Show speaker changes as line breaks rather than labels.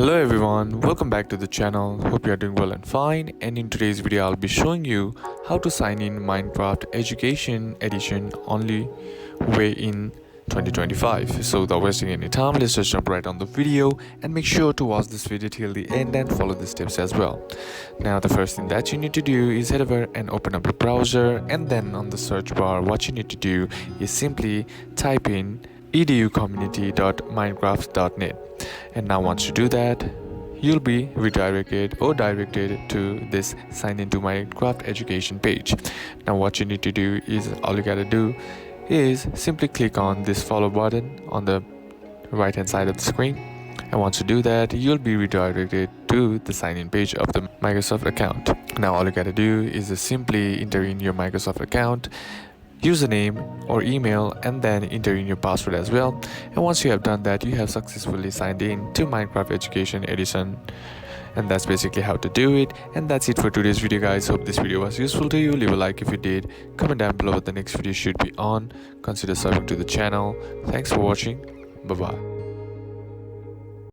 Hello everyone, welcome back to the channel. Hope you are doing well and fine. And in today's video I'll be showing you how to sign in Minecraft Education Edition only way in 2025. So without wasting any time, let's just jump right on the video and make sure to watch this video till the end and follow the steps as well. Now the first thing that you need to do is head over and open up your browser, and then on the search bar what you need to do is simply type in educommunity.minecraft.net. And now once you do that, you'll be redirected or directed to this sign into Minecraft education page. Now what you need to do is, all you gotta do is simply click on this follow button on the right hand side of the screen, and once you do that, you'll be redirected to the sign in page of the Microsoft account. Now all you gotta do is just simply enter in your Microsoft account username or email, and then enter in your password as well. And once you have done that, you have successfully signed in to Minecraft Education Edition. And that's basically how to do it. And that's it for today's video, guys. Hope this video was useful to you. Leave a like if you did, comment down below what the next video should be on, consider subbing to the channel. Thanks for watching. Bye bye.